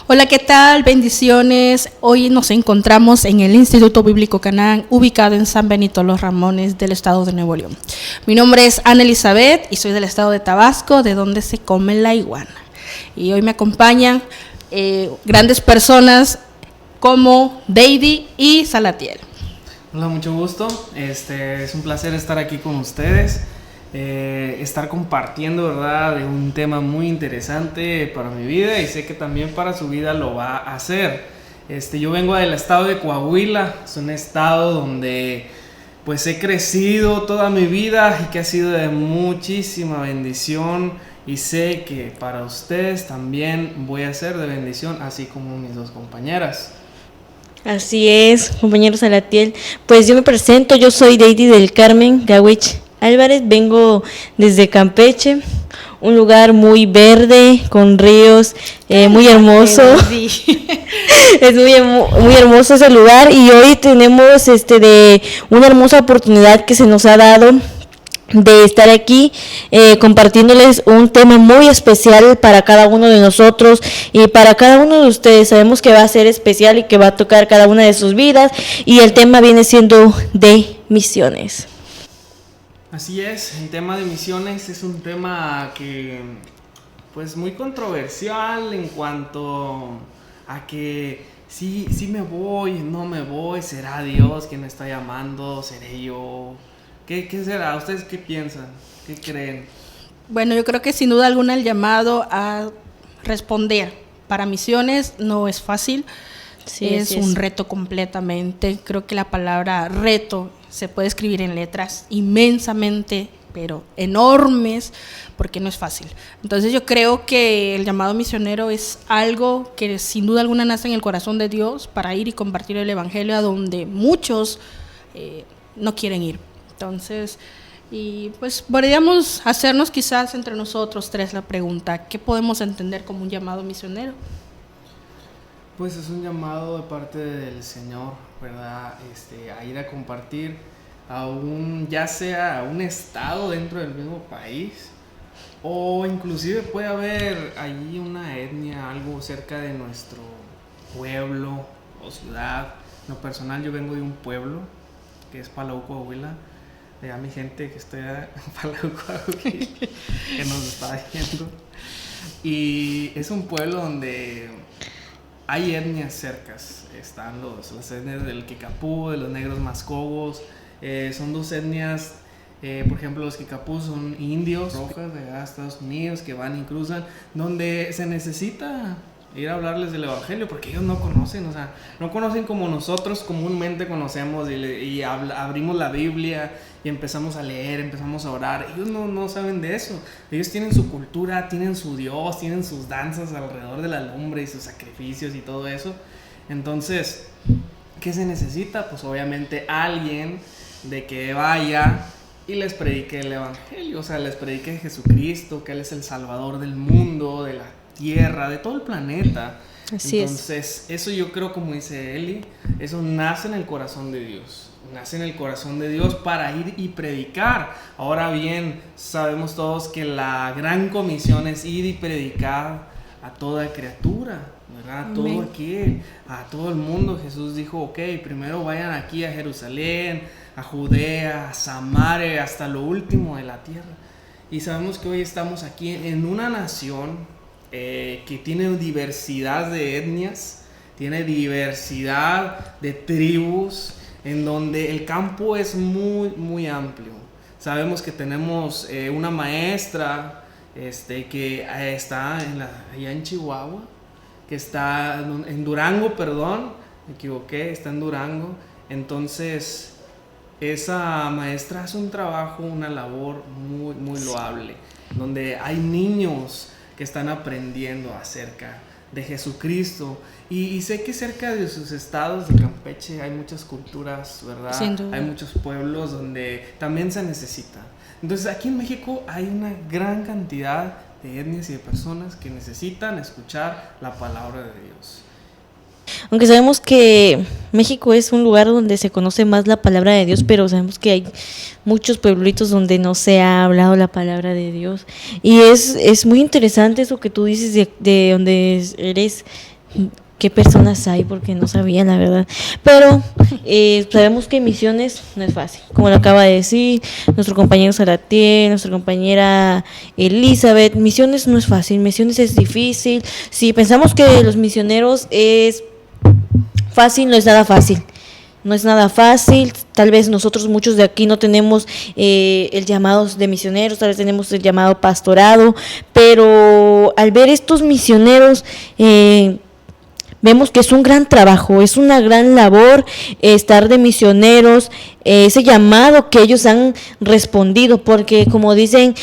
Hola, ¿qué tal? Bendiciones. Hoy nos encontramos en el Instituto Bíblico Canaán, ubicado en San Benito Los Ramones, del estado de Nuevo León. Mi nombre es Ana Elizabeth y soy del estado de Tabasco, de donde se come la iguana. Y hoy me acompañan grandes personas como Deidi y Salatiel. Hola, mucho gusto. Es un placer estar aquí con ustedes. Estar compartiendo, ¿verdad?, de un tema muy interesante para mi vida y sé que también para su vida lo va a hacer. Yo vengo del estado de Coahuila, es un estado donde pues he crecido toda mi vida y que ha sido de muchísima bendición y sé que para ustedes también voy a ser de bendición, así como mis dos compañeras. Así es, compañero Salatiel. Pues yo me presento, yo soy Deidi del Carmen Gawich Álvarez, vengo desde Campeche, un lugar muy verde, con ríos, muy hermoso. Es muy hermoso ese lugar y hoy tenemos de una hermosa oportunidad que se nos ha dado de estar aquí compartiéndoles un tema muy especial para cada uno de nosotros y para cada uno de ustedes. Sabemos que va a ser especial y que va a tocar cada una de sus vidas y el tema viene siendo de misiones. Así es, el tema de misiones es un tema que pues muy controversial en cuanto a que sí me voy, no me voy, será Dios quien me está llamando, seré yo. ¿Qué será? ¿Ustedes qué piensan? ¿Qué creen? Bueno, yo creo que sin duda alguna el llamado a responder para misiones no es fácil. Sí, es un reto completamente. Creo que la palabra reto se puede escribir en letras inmensamente, pero enormes, porque no es fácil. Entonces yo creo que el llamado misionero es algo que sin duda alguna nace en el corazón de Dios para ir y compartir el evangelio a donde muchos no quieren ir. Entonces, y pues podríamos hacernos quizás entre nosotros tres la pregunta: ¿qué podemos entender como un llamado misionero? Pues es un llamado de parte del Señor, ¿verdad? A ir a compartir ya sea a un estado dentro del mismo país, o inclusive puede haber allí una etnia, algo cerca de nuestro pueblo o ciudad. En lo personal, yo vengo de un pueblo que es Palau, Coahuila. A mi gente que está en Palau, Coahuila, que nos está viendo. Y es un pueblo donde hay etnias cercas. Están las etnias del Kekapú, de los negros mascogos. Son dos etnias, por ejemplo, los Kekapú son indios rojas de Estados Unidos que van y cruzan, donde se necesita ir a hablarles del evangelio porque ellos no conocen, o sea, no conocen como nosotros comúnmente conocemos y abrimos la Biblia y empezamos a leer, empezamos a orar. Ellos no saben de eso. Ellos tienen su cultura, tienen su Dios, tienen sus danzas alrededor de la lumbre y sus sacrificios y todo eso. Entonces, ¿qué se necesita? Pues obviamente alguien de que vaya y les predique el evangelio, o sea, les predique Jesucristo, que Él es el Salvador del mundo, de la tierra, de todo el planeta. Así Entonces, eso yo creo, como dice Eli, eso nace en el corazón de Dios. Nace en el corazón de Dios para ir y predicar. Ahora bien, sabemos todos que la gran comisión es ir y predicar a toda criatura, ¿verdad? A todo aquel, a todo el mundo. Jesús dijo, ok, primero vayan aquí a Jerusalén, a Judea, a Samaria, hasta lo último de la tierra. Y sabemos que hoy estamos aquí en una nación que tiene diversidad de etnias, tiene diversidad de tribus, en donde el campo es muy, muy amplio. Sabemos que tenemos una maestra que está allá en Chihuahua, que está en Durango, perdón, me equivoqué, está en Durango. Entonces, esa maestra hace un trabajo, una labor muy, muy loable, donde hay niños que están aprendiendo acerca de Jesucristo. Y sé que cerca de sus estados de Campeche hay muchas culturas, ¿verdad? Sin duda. Hay muchos pueblos donde también se necesita. Entonces aquí en México hay una gran cantidad de etnias y de personas que necesitan escuchar la palabra de Dios. Aunque sabemos que México es un lugar donde se conoce más la palabra de Dios, pero sabemos que hay muchos pueblitos donde no se ha hablado la palabra de Dios. Y es muy interesante eso que tú dices de donde eres qué personas hay, porque no sabía la verdad. Pero sabemos que misiones no es fácil, como lo acaba de decir nuestro compañero Salatiel, nuestra compañera Elizabeth. Misiones no es fácil, misiones es difícil. Si pensamos que los misioneros es fácil, no es nada fácil. No es nada fácil, tal vez nosotros muchos de aquí no tenemos el llamado de misioneros, tal vez tenemos el llamado pastorado, pero al ver estos misioneros vemos que es un gran trabajo, es una gran labor estar de misioneros, ese llamado que ellos han respondido, porque como dicen,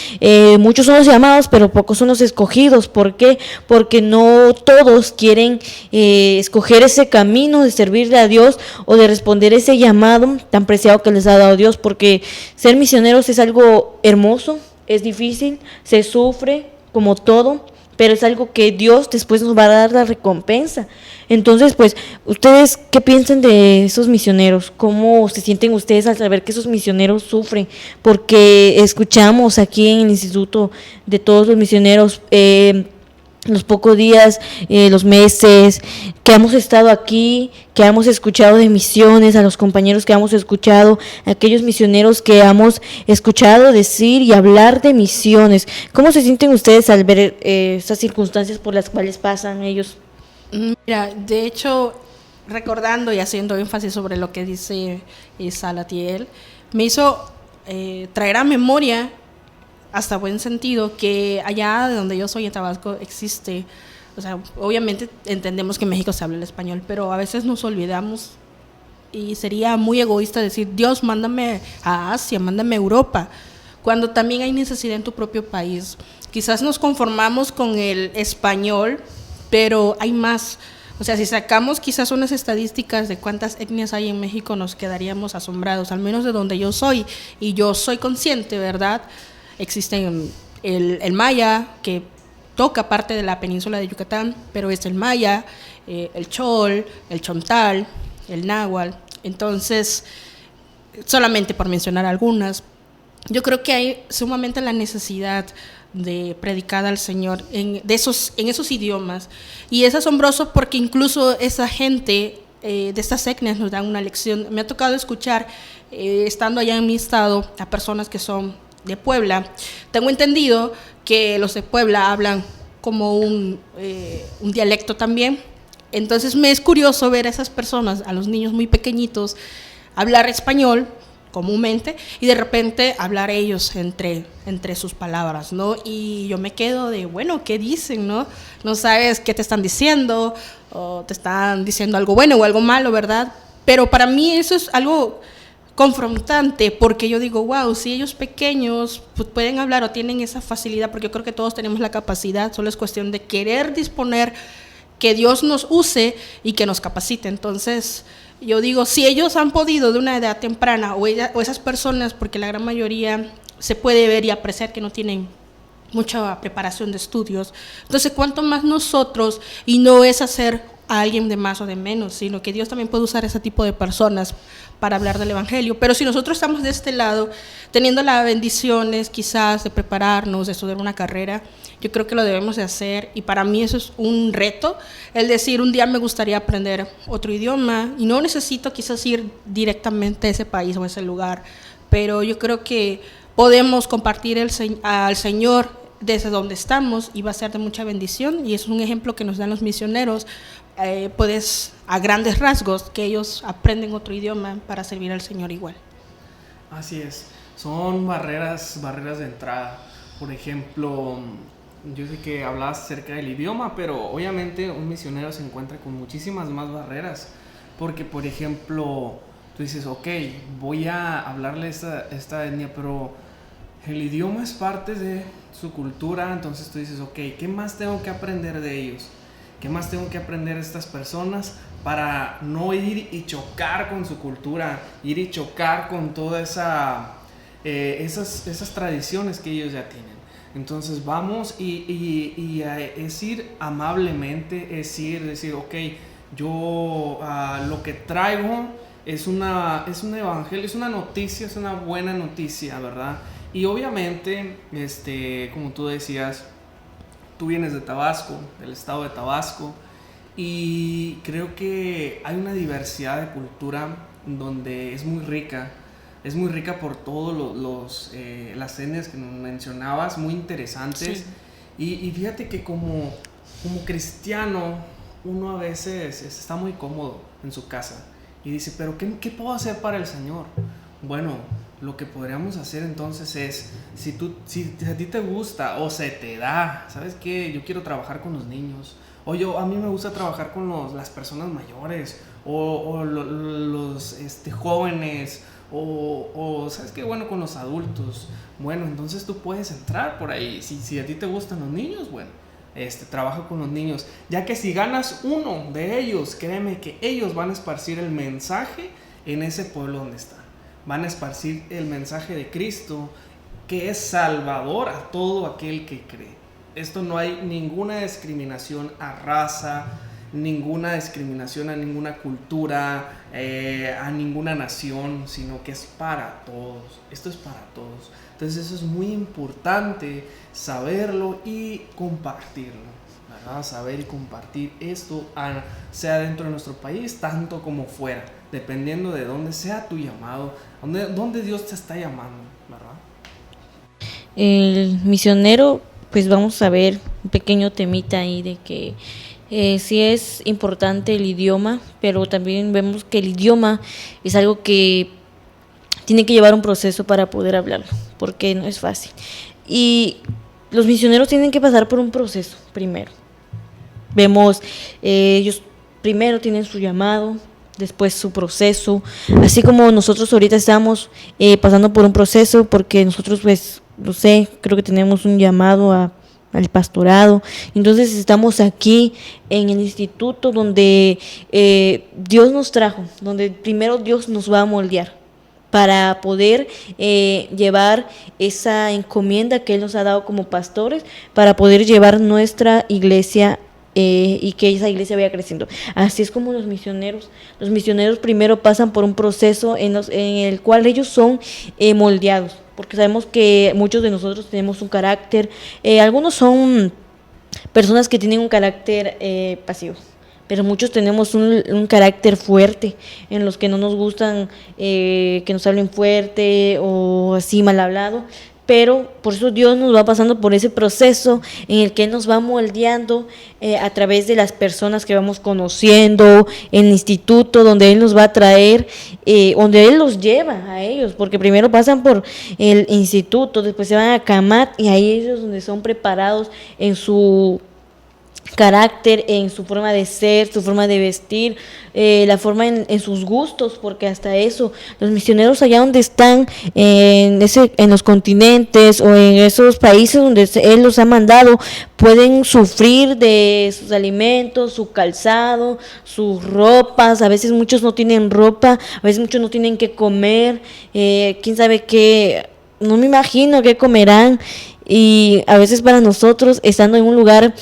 muchos son los llamados, pero pocos son los escogidos. ¿Por qué? Porque no todos quieren escoger ese camino de servirle a Dios o de responder ese llamado tan preciado que les ha dado Dios, porque ser misioneros es algo hermoso, es difícil, se sufre como todo, pero es algo que Dios después nos va a dar la recompensa. Entonces, pues, ¿ustedes qué piensan de esos misioneros? ¿Cómo se sienten ustedes al saber que esos misioneros sufren? Porque escuchamos aquí en el Instituto de todos los misioneros, los pocos días, los meses que hemos estado aquí, que hemos escuchado de misiones, a los compañeros que hemos escuchado, a aquellos misioneros que hemos escuchado decir y hablar de misiones. ¿Cómo se sienten ustedes al ver estas circunstancias por las cuales pasan ellos? Mira, de hecho, recordando y haciendo énfasis sobre lo que dice Salatiel, me hizo traer a memoria, hasta buen sentido, que allá de donde yo soy, en Tabasco, existe, o sea, obviamente entendemos que en México se habla el español, pero a veces nos olvidamos y sería muy egoísta decir, Dios, mándame a Asia, mándame a Europa, cuando también hay necesidad en tu propio país. Quizás nos conformamos con el español, pero hay más. O sea, si sacamos quizás unas estadísticas de cuántas etnias hay en México, nos quedaríamos asombrados, al menos de donde yo soy, y yo soy consciente, ¿verdad? Existen el maya, que toca parte de la península de Yucatán, pero es el maya, el chol, el chontal, el náhuatl. Entonces, solamente por mencionar algunas, yo creo que hay sumamente la necesidad de predicar al Señor en esos idiomas. Y es asombroso porque incluso esa gente de estas etnias nos dan una lección. Me ha tocado escuchar, estando allá en mi estado, a personas que son de Puebla. Tengo entendido que los de Puebla hablan como un dialecto también. Entonces me es curioso ver a esas personas, a los niños muy pequeñitos, hablar español comúnmente y de repente hablar ellos entre sus palabras, ¿no? Y yo me quedo de, bueno, ¿qué dicen, no? No sabes qué te están diciendo, o te están diciendo algo bueno o algo malo, ¿verdad? Pero para mí eso es algo confrontante, porque yo digo, wow, si ellos pequeños pues, pueden hablar o tienen esa facilidad, porque yo creo que todos tenemos la capacidad, solo es cuestión de querer disponer, que Dios nos use y que nos capacite. Entonces, yo digo, si ellos han podido de una edad temprana, o esas personas, porque la gran mayoría se puede ver y apreciar que no tienen mucha preparación de estudios, entonces, ¿cuánto más nosotros? Y no es hacer a alguien de más o de menos, sino que Dios también puede usar ese tipo de personas para hablar del Evangelio. Pero si nosotros estamos de este lado, teniendo las bendiciones quizás de prepararnos, de estudiar una carrera, yo creo que lo debemos de hacer, y para mí eso es un reto, el decir, un día me gustaría aprender otro idioma, y no necesito quizás ir directamente a ese país o a ese lugar, pero yo creo que podemos compartir al Señor desde donde estamos, y va a ser de mucha bendición, y es un ejemplo que nos dan los misioneros, puedes, a grandes rasgos, que ellos aprenden otro idioma para servir al Señor igual. Así es, son barreras de entrada. Por ejemplo, yo sé que hablabas acerca del idioma, pero obviamente un misionero se encuentra con muchísimas más barreras, porque por ejemplo, tú dices, ok, voy a hablarle esta etnia, pero el idioma es parte de su cultura, entonces tú dices, ok, ¿qué más tengo que aprender de ellos? ¿Qué más tengo que aprender de estas personas para no ir y chocar con su cultura, ir y chocar con todas esas tradiciones que ellos ya tienen? Entonces vamos y es ir amablemente, es ir, decir, ok, yo lo que traigo es un evangelio, es una noticia, es una buena noticia, ¿verdad? Y obviamente, como tú decías, tú vienes de Tabasco, del estado de Tabasco, Y creo que hay una diversidad de cultura donde es muy rica por todos las etnias que mencionabas, muy interesantes. Sí. Y fíjate que como cristiano, uno a veces está muy cómodo en su casa y dice, pero ¿qué puedo hacer para el Señor? Bueno, lo que podríamos hacer entonces es, si a ti te gusta o se te da, ¿sabes qué? Yo quiero trabajar con los niños, o a mí me gusta trabajar con las personas mayores, o los jóvenes, o ¿sabes qué? Bueno, con los adultos. Bueno, entonces tú puedes entrar por ahí. Si a ti te gustan los niños, bueno, trabaja con los niños. Ya que si ganas uno de ellos, créeme que ellos van a esparcir el mensaje en ese pueblo donde están. Van a esparcir el mensaje de Cristo, que es salvador a todo aquel que cree. Esto no hay ninguna discriminación a raza, ninguna discriminación a ninguna cultura, a ninguna nación, sino que es para todos. Esto es para todos. Entonces eso es muy importante saberlo y compartirlo, ¿verdad? Saber y compartir esto, sea dentro de nuestro país, tanto como fuera, dependiendo de dónde sea tu llamado, dónde Dios te está llamando, ¿verdad? El misionero, pues vamos a ver un pequeño temita ahí de que sí es importante el idioma, pero también vemos que el idioma es algo que tiene que llevar un proceso para poder hablarlo, porque no es fácil. Y los misioneros tienen que pasar por un proceso primero. Vemos, ellos primero tienen su llamado, después su proceso, así como nosotros ahorita estamos pasando por un proceso, porque nosotros, pues, no sé, creo que tenemos un llamado al pastorado. Entonces estamos aquí en el instituto donde Dios nos trajo, donde primero Dios nos va a moldear para poder llevar esa encomienda que Él nos ha dado como pastores, para poder llevar nuestra iglesia y que esa iglesia vaya creciendo. Así es como los misioneros primero pasan por un proceso en el cual ellos son moldeados, porque sabemos que muchos de nosotros tenemos un carácter, algunos son personas que tienen un carácter pasivo, pero muchos tenemos un carácter fuerte, en los que no nos gustan que nos hablen fuerte o así mal hablado. Pero por eso Dios nos va pasando por ese proceso en el que Él nos va moldeando a través de las personas que vamos conociendo, en el instituto donde Él nos va a traer, donde Él los lleva a ellos, porque primero pasan por el instituto, después se van a Camat, y ahí ellos donde son preparados en su carácter, en su forma de ser, su forma de vestir, la forma en sus gustos, porque hasta eso, los misioneros allá donde están, en los continentes o en esos países donde Él los ha mandado, pueden sufrir de sus alimentos, su calzado, sus ropas. A veces muchos no tienen ropa, a veces muchos no tienen qué comer, quién sabe qué, no me imagino qué comerán. Y a veces para nosotros, estando en un lugar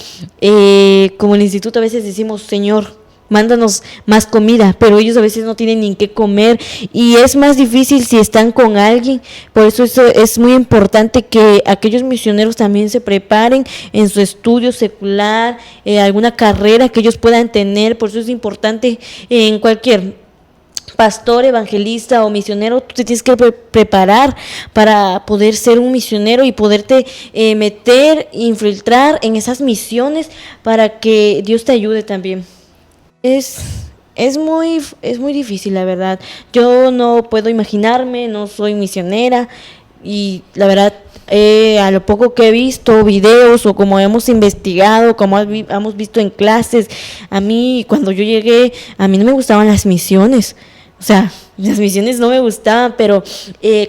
como el instituto, a veces decimos, Señor, mándanos más comida, pero ellos a veces no tienen ni qué comer, y es más difícil si están con alguien. Por eso es muy importante que aquellos misioneros también se preparen en su estudio secular, alguna carrera que ellos puedan tener. Por eso es importante en cualquier pastor, evangelista o misionero, tú te tienes que preparar para poder ser un misionero y poderte meter, infiltrar en esas misiones para que Dios te ayude también. Es muy difícil, la verdad. Yo no puedo imaginarme, no soy misionera, y la verdad, a lo poco que he visto videos o como hemos investigado, como hemos visto en clases, a mí cuando yo llegué, a mí no me gustaban las misiones. O sea, las misiones no me gustaban, pero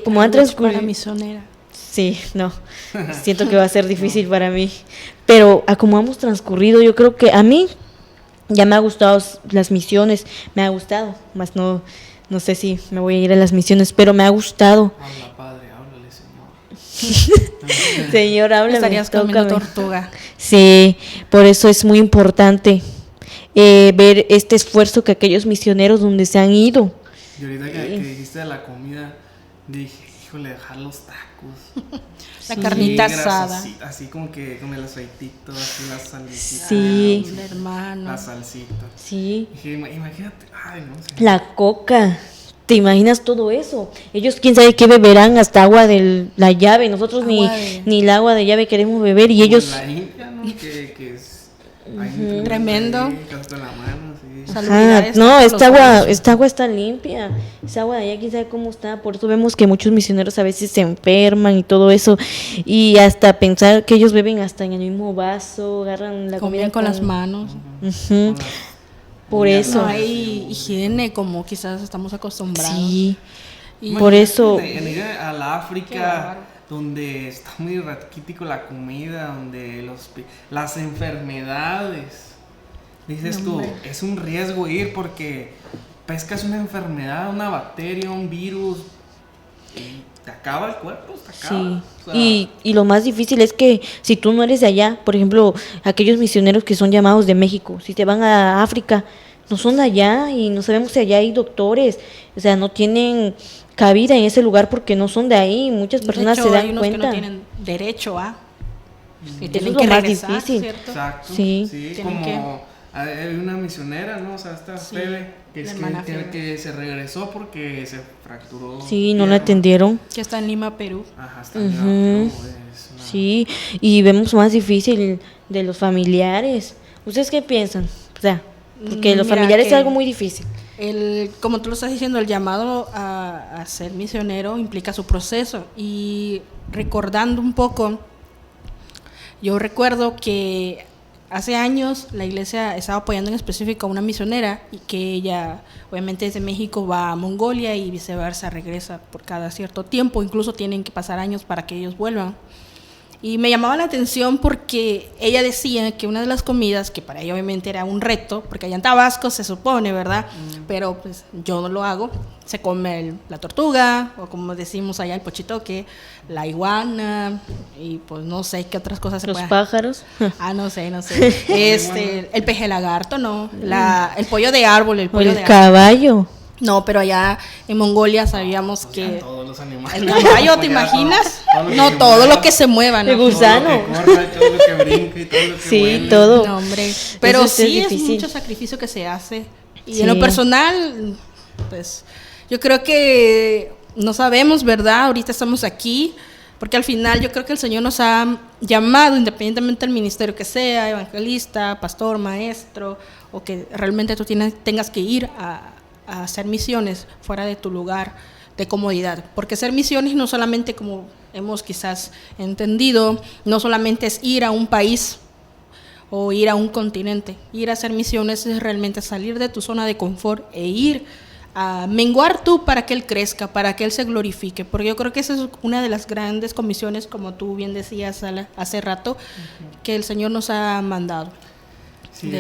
como han transcurrido... Para misionera. Sí, no, siento que va a ser difícil para mí. Pero a como hemos transcurrido, yo creo que a mí ya me ha gustado las misiones, me ha gustado, más no sé si me voy a ir a las misiones, pero me ha gustado. Habla, Padre, háblale, Señor. Señor, háblame. Estarías comiendo tortuga. Sí, por eso es muy importante ver este esfuerzo que aquellos misioneros donde se han ido. Y ahorita que dijiste de la comida, dije, híjole, dejar los tacos. La carnita Sí, asada. grasosita, así como que con el aceitito, así la salsita. Sí. El hermano. La salsita. Sí, Dije, imagínate, ay, no sé. la coca. ¿Te imaginas todo eso? Ellos quién sabe qué beberán, hasta agua de la llave. Nosotros ni el agua de llave queremos beber y Como ellos... la India, ¿no? Que es. Ahí, Tremendo. ahí, con la mano, sí. Salubridades no, para los ojos. esta agua está limpia. Esa agua de allá, quién sabe cómo está. Por eso vemos que muchos misioneros a veces se enferman y todo eso. Y hasta pensar que ellos beben hasta en el mismo vaso, agarran la Comían comida con las manos. Ujú. Por eso. No hay higiene como quizás estamos acostumbrados. Sí. Y Por eso- En ir a la Qué África, bárbaro. donde está muy raquítico la comida, donde las enfermedades. Dices No, tú, hombre. es un riesgo ir porque pescas una enfermedad, una bacteria, un virus, y te acaba el cuerpo, te acaba. Sí, O sea, y lo más difícil es que si tú no eres de allá, por ejemplo, aquellos misioneros que son llamados de México, si te van a África, no son de allá y no sabemos si allá hay doctores, o sea, no tienen cabida en ese lugar porque no son de ahí, muchas de personas hecho, se hay dan unos cuenta. que no tienen derecho a. Que Eso tienen es lo que más regresar, difícil. ¿cierto? Exacto. Sí. Sí, Tienen como hay una misionera, ¿no? O sea, esta Sí, Febe, que, la es hermana que, Febe. que se regresó porque se fracturó. Sí, no la pierna. atendieron. Que está en Lima, Perú. Ajá, está Ujú. en es una- Sí, y vemos más difícil de los familiares. ¿Ustedes qué piensan? O sea, porque los Mira familiares es que- algo muy difícil. Como tú lo estás diciendo, el llamado a ser misionero implica su proceso. Y recordando un poco, yo recuerdo que hace años la iglesia estaba apoyando en específico a una misionera y que ella, obviamente desde México va a Mongolia y viceversa, regresa por cada cierto tiempo, incluso tienen que pasar años para que ellos vuelvan. Y me llamaba la atención porque ella decía que una de las comidas, que para ella obviamente era un reto, porque allá en Tabasco se supone, ¿verdad? Pero pues yo no lo hago, se come la tortuga, o como decimos allá el pochitoque, la iguana, y pues no sé qué otras cosas se Los pueden... pájaros. Ah, no sé. El peje lagarto, no. El pollo de árbol, el O pollo el de árbol. caballo. No, pero allá en Mongolia sabíamos O sea, que... todos los animales. El caballo, ¿te Ya, imaginas? todo lo que No, se todo mueva, lo que se mueva, ¿no? El gusano. Todo lo que corra, todo lo que brinca y todo lo que Sí, vuele. todo. No, hombre. Pero Eso sí es sí es difícil. mucho sacrificio que se hace. Y Sí. en lo personal, pues yo creo que no sabemos, ¿verdad? Ahorita estamos aquí, porque al final yo creo que el Señor nos ha llamado, independientemente del ministerio que sea, evangelista, pastor, maestro, o que realmente tú tengas que ir a hacer misiones fuera de tu lugar de comodidad. Porque hacer misiones no solamente, como hemos quizás entendido, no solamente es ir a un país o ir a un continente. Ir a hacer misiones es realmente salir de tu zona de confort e ir a menguar tú para que Él crezca, para que Él se glorifique. Porque yo creo que esa es una de las grandes comisiones, como tú bien decías hace rato, que el Señor nos ha mandado. Sí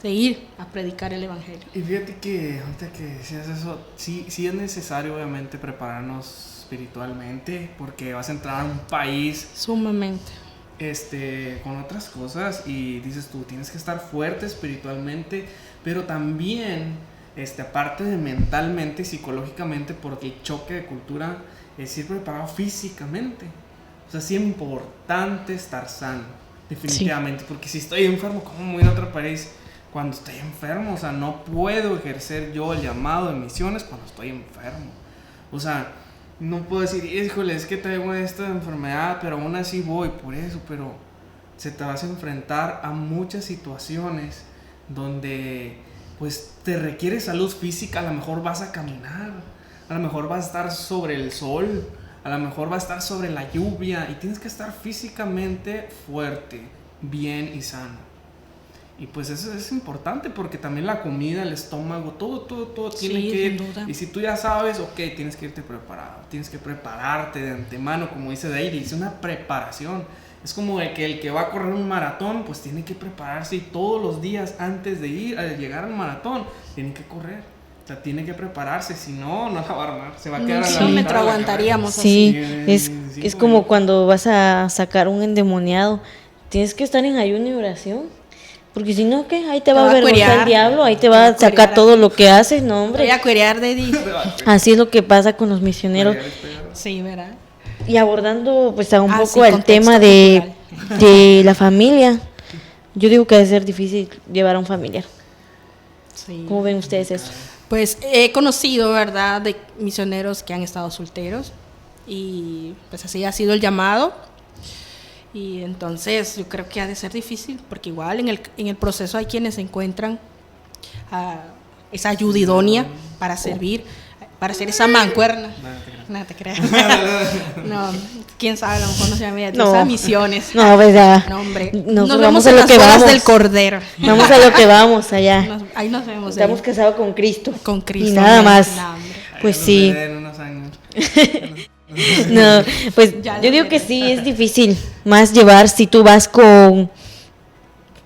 de ir a predicar el Evangelio. Y fíjate que ahorita que decías eso, sí es necesario obviamente prepararnos espiritualmente porque vas a entrar a un país Sumamente. con otras cosas y dices tú, tienes que estar fuerte espiritualmente, pero también aparte de mentalmente y psicológicamente, porque el choque de cultura es ir preparado físicamente. O sea, es importante estar sano, definitivamente, porque si estoy enfermo, ¿cómo voy a ir a otro país cuando estoy enfermo? O sea, no puedo ejercer yo el llamado de misiones cuando estoy enfermo. O sea, no puedo decir, híjole, es que traigo esta enfermedad, pero aún así voy por eso, pero se te vas a enfrentar a muchas situaciones donde pues te requiere salud física. A lo mejor vas a caminar, a lo mejor vas a estar sobre el sol, a lo mejor vas a estar sobre la lluvia y tienes que estar físicamente fuerte, bien y sano. Y pues eso es importante porque también la comida, el estómago, todo tiene Sí, que sin ir. duda. Y si tú ya sabes, ok, tienes que irte preparado, tienes que prepararte de antemano, como dice Deidi, es una preparación. Es como el que va a correr un maratón, pues tiene que prepararse y todos los días antes de llegar al maratón, tiene que correr. O sea, tiene que prepararse, si no, no la va a armar, se va a quedar Un a la kilómetro mitad de la aguantaríamos Sí, Sí, es muy como bien. cuando vas a sacar un endemoniado. Tienes que estar en ayuno y oración. Porque si no, ¿qué? Ahí te va a avergonzar cuerear. el diablo, ahí te Te va va a a sacar cuerear. todo lo que haces, no, Voy hombre. a cuerear, Dedi. Así es lo que pasa con los misioneros. Sí, ¿verdad? Y abordando pues a un poco sí, el contexto tema cultural. de la familia, yo digo que debe ser difícil llevar a un familiar. Sí. ¿Cómo ven ustedes eso? Pues he conocido, ¿verdad?, de misioneros que han estado solteros y pues así ha sido el llamado. Y entonces yo creo que ha de ser difícil, porque igual en el proceso hay quienes encuentran esa ayuda idónea para servir, para hacer esa mancuerna. No te creas. No, quién sabe, a lo mejor no se llama esas misiones. No, pues ya. No, hombre. Nos Nos vamos vemos a en lo las que bodas vamos. del Cordero. Vamos a lo que vamos allá. Ahí nos vemos. Estamos casados con Cristo. Con Cristo. Y nada más. No, hombre. Pues Los sí. veré en unos años. No, pues Ya yo lo digo que veré. sí, es difícil más llevar si tú vas con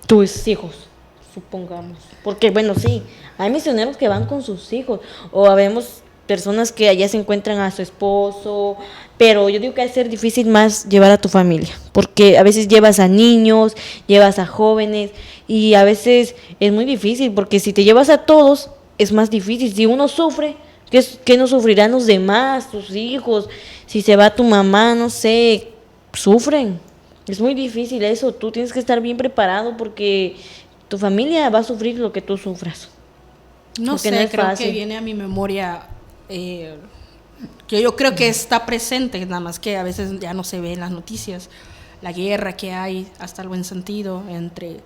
tus hijos, supongamos. Porque bueno, sí, hay misioneros que van con sus hijos, o habemos personas que allá se encuentran a su esposo, pero yo digo que va a ser difícil más llevar a tu familia, porque a veces llevas a niños, llevas a jóvenes, y a veces es muy difícil, porque si te llevas a todos, es más difícil. Si uno sufre, ¿qué no sufrirán los demás, tus hijos? Si se va tu mamá, no sé, sufren. Es muy difícil eso, tú tienes que estar bien preparado porque tu familia va a sufrir lo que tú sufras. No Porque sé, no es creo fácil. que viene a mi memoria, que yo creo que está presente, nada más que a veces ya no se ve en las noticias, la guerra que hay, hasta el buen sentido, entre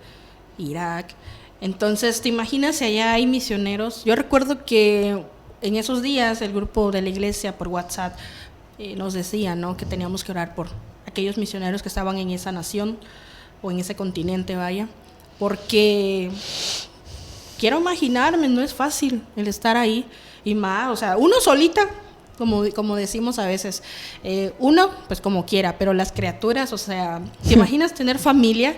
Irak. Entonces, ¿te imaginas si allá hay misioneros? Yo recuerdo que en esos días el grupo de la iglesia por WhatsApp nos decía, ¿no?, que teníamos que orar por aquellos misioneros que estaban en esa nación o en ese continente, vaya, porque quiero imaginarme, no es fácil el estar ahí y más, o sea, uno solita, como decimos a veces, uno pues como quiera, pero las criaturas, o sea, ¿te imaginas tener familia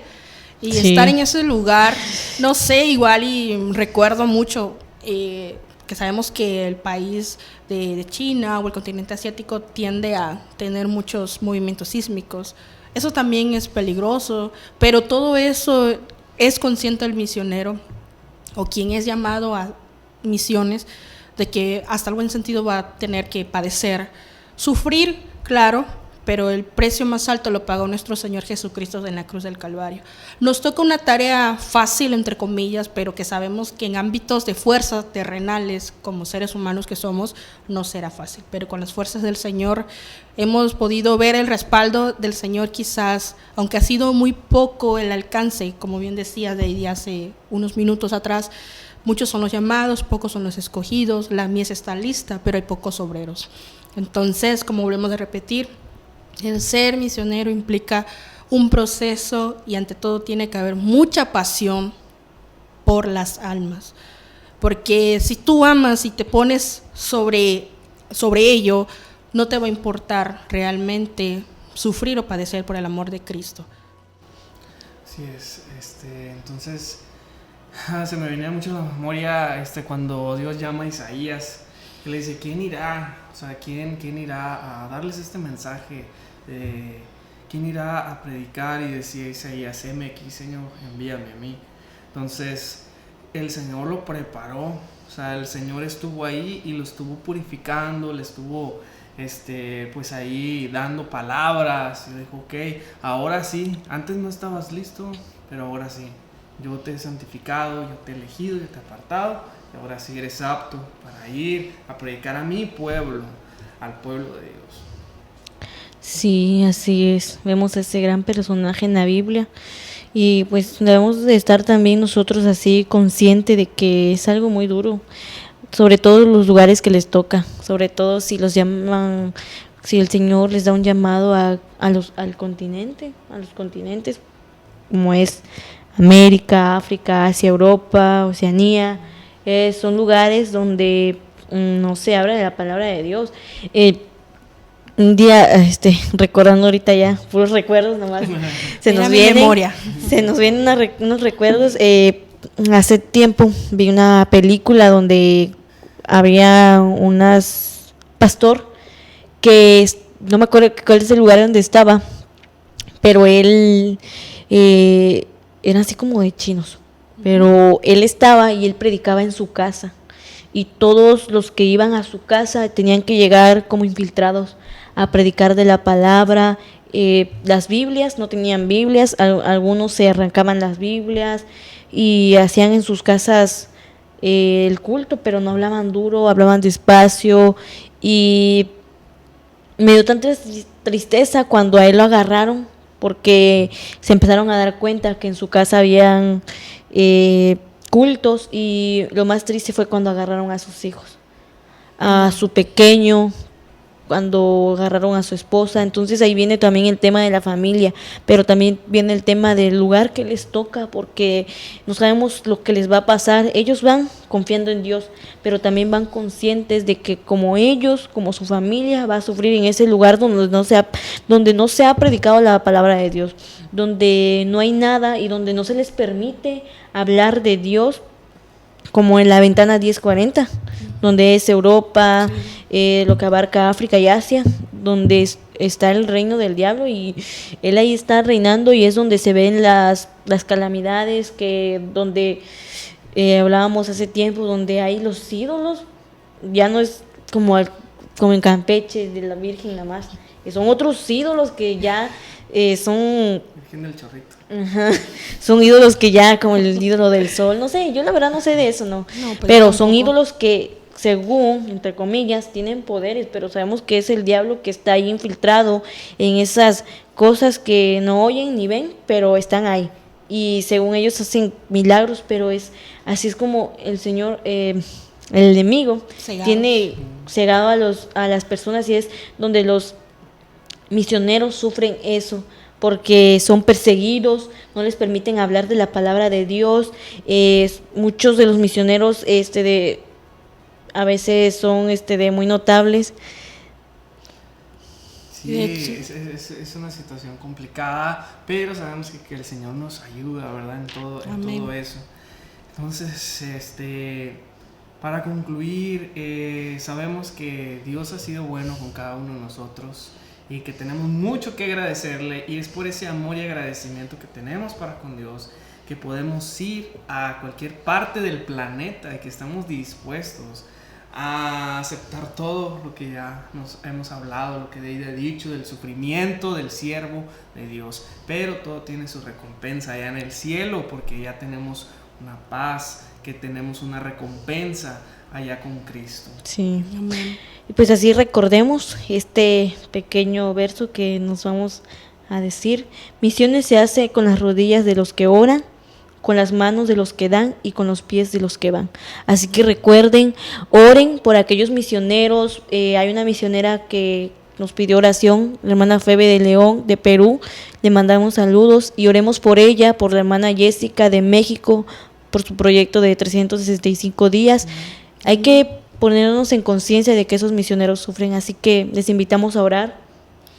y Sí. estar en ese lugar? No sé, igual y recuerdo mucho que sabemos que el país de China o el continente asiático tiende a tener muchos movimientos sísmicos. Eso también es peligroso, pero todo eso es consciente el misionero o quien es llamado a misiones de que hasta el buen sentido va a tener que padecer, sufrir, claro, pero el precio más alto lo pagó nuestro Señor Jesucristo en la cruz del Calvario. Nos toca una tarea fácil, entre comillas, pero que sabemos que en ámbitos de fuerzas terrenales, como seres humanos que somos, no será fácil. Pero con las fuerzas del Señor hemos podido ver el respaldo del Señor quizás, aunque ha sido muy poco el alcance, como bien decía Deidi hace unos minutos atrás. Muchos son los llamados, pocos son los escogidos, la mies está lista, pero hay pocos obreros. Entonces, como volvemos a repetir, el ser misionero implica un proceso y ante todo tiene que haber mucha pasión por las almas. Porque si tú amas y te pones sobre ello, no te va a importar realmente sufrir o padecer por el amor de Cristo. Así es, entonces se me venía mucho a la memoria cuando Dios llama a Isaías, que le dice, ¿quién irá? O sea, ¿quién irá a darles este mensaje? ¿Quién irá a predicar? Y decía Isaías, heme aquí, Señor, envíame a mí. Entonces el Señor lo preparó, o sea, el Señor estuvo ahí y lo estuvo purificando, le estuvo pues ahí dando palabras y dijo, ok, ahora sí, antes no estabas listo, pero ahora sí, yo te he santificado, yo te he elegido, yo te he apartado, y ahora sí eres apto para ir a predicar a mi pueblo, al pueblo de Dios. Sí, así es. Vemos a ese gran personaje en la Biblia y pues debemos de estar también nosotros así conscientes de que es algo muy duro, sobre todo los lugares que les toca, sobre todo si los llaman, si el Señor les da un llamado al continente, a los continentes como es América, África, Asia, Europa, Oceanía, son lugares donde no se habla de la palabra de Dios. Un día, recordando ahorita ya, puros recuerdos nomás, se nos vienen unos recuerdos. Hace tiempo vi una película donde había unas pastor que no me acuerdo cuál es el lugar donde estaba, pero él era así como de chinos, pero él estaba y él predicaba en su casa. y todos los que iban a su casa tenían que llegar como infiltrados a predicar de la palabra. Las Biblias, no tenían Biblias, algunos se arrancaban las Biblias y hacían en sus casas el culto, pero no hablaban duro, hablaban despacio, y me dio tanta tristeza cuando a él lo agarraron, porque se empezaron a dar cuenta que en su casa habían cultos, y lo más triste fue cuando agarraron a sus hijos, a su pequeño, cuando agarraron a su esposa. Entonces ahí viene también el tema de la familia, pero también viene el tema del lugar que les toca, porque no sabemos lo que les va a pasar. Ellos van confiando en Dios, pero también van conscientes de que como ellos, como su familia, va a sufrir en ese lugar donde no se ha predicado la palabra de Dios, donde no hay nada y donde no se les permite hablar de Dios, como en la ventana 1040, donde es Europa, lo que abarca África y Asia, donde está el reino del diablo, y él ahí está reinando, y es donde se ven las calamidades, donde hablábamos hace tiempo, donde hay los ídolos. Ya no es como en Campeche de la Virgen nada más, que son otros ídolos que ya son... Virgen del Chorrito. Ajá. Son ídolos que ya, como el ídolo del sol, no sé, yo la verdad no sé de eso, no, pero son ídolos que, según, entre comillas, tienen poderes, pero sabemos que es el diablo que está ahí infiltrado en esas cosas que no oyen ni ven, pero están ahí, y según ellos hacen milagros, pero así es como el Señor, el enemigo tiene cegado a las personas, y es donde los misioneros sufren eso, porque son perseguidos, no les permiten hablar de la palabra de Dios. Muchos de los misioneros a veces son de muy notables. Sí, es una situación complicada, pero sabemos que el Señor nos ayuda, ¿verdad? En todo eso. Entonces, para concluir, sabemos que Dios ha sido bueno con cada uno de nosotros, y que tenemos mucho que agradecerle, y es por ese amor y agradecimiento que tenemos para con Dios que podemos ir a cualquier parte del planeta, y que estamos dispuestos a aceptar todo lo que ya nos hemos hablado, lo que Deide ha dicho, del sufrimiento del siervo de Dios, pero todo tiene su recompensa allá en el cielo, porque ya tenemos una paz, que tenemos una recompensa allá con Cristo. Sí, amén. Y pues así recordemos este pequeño verso que nos vamos a decir: misiones se hace con las rodillas de los que oran, con las manos de los que dan y con los pies de los que van. Así que recuerden, oren por aquellos misioneros. Hay una misionera que nos pidió oración, la hermana Febe de León, de Perú, le mandamos saludos, y oremos por ella, por la hermana Jessica de México, por su proyecto de 365 días. Hay que ponernos en conciencia de que esos misioneros sufren, así que les invitamos a orar.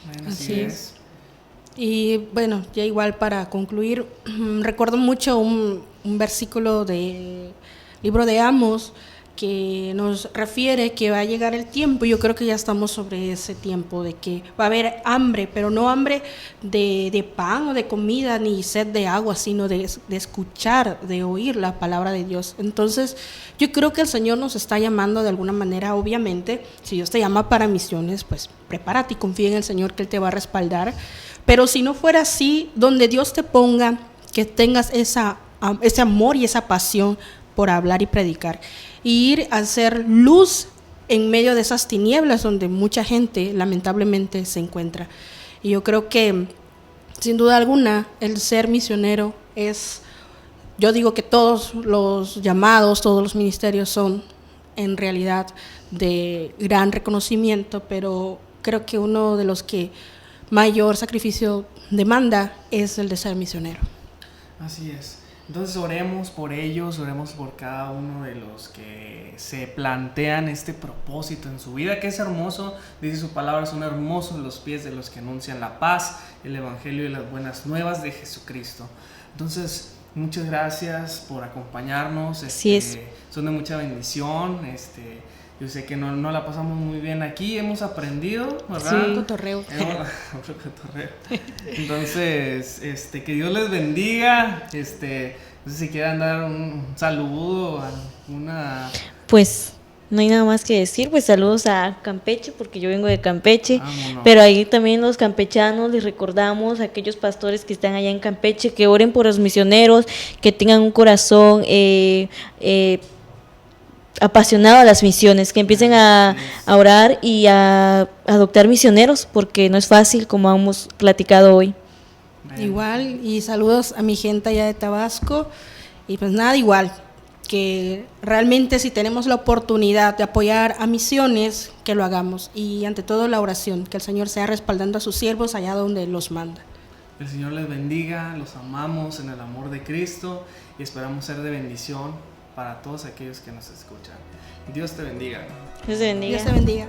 Bueno, así es. Y bueno, ya igual para concluir, recuerdo mucho un versículo del libro de Amos, que nos refiere que va a llegar el tiempo. Yo creo que ya estamos sobre ese tiempo de que va a haber hambre, pero no hambre de pan o de comida, ni sed de agua, sino de escuchar, de oír la palabra de Dios. Entonces yo creo que el Señor nos está llamando de alguna manera. Obviamente, si Dios te llama para misiones, pues prepárate y confía en el Señor, que Él te va a respaldar. Pero si no fuera así, donde Dios te ponga, que tengas ese amor y esa pasión por hablar y predicar, y ir a hacer luz en medio de esas tinieblas donde mucha gente lamentablemente se encuentra. Y yo creo que sin duda alguna el ser misionero yo digo que todos los llamados, todos los ministerios son en realidad de gran reconocimiento, pero creo que uno de los que mayor sacrificio demanda es el de ser misionero. Así es. Entonces oremos por ellos, oremos por cada uno de los que se plantean este propósito en su vida, que es hermoso. Dice su palabra: son hermosos los pies de los que anuncian la paz, el evangelio y las buenas nuevas de Jesucristo. Entonces, muchas gracias por acompañarnos. Son de mucha bendición. Yo sé que no la pasamos muy bien aquí, hemos aprendido, ¿verdad? Sí, cotorreo. Entonces, que Dios les bendiga. No sé si quieran dar un saludo, alguna... Pues No hay nada más que decir, pues saludos a Campeche, porque yo vengo de Campeche, Vámonos. pero ahí también los campechanos les recordamos a aquellos pastores que están allá en Campeche, que oren por los misioneros, que tengan un corazón apasionado a las misiones, que empiecen a orar y a adoptar misioneros, porque no es fácil, como hemos platicado hoy. Igual, y saludos a mi gente allá de Tabasco, y pues nada, igual, que realmente si tenemos la oportunidad de apoyar a misiones, que lo hagamos, y ante todo la oración, que el Señor sea respaldando a sus siervos allá donde los manda. El Señor les bendiga, los amamos en el amor de Cristo y esperamos ser de bendición para todos aquellos que nos escuchan. Dios te bendiga. Dios te bendiga. Dios te bendiga.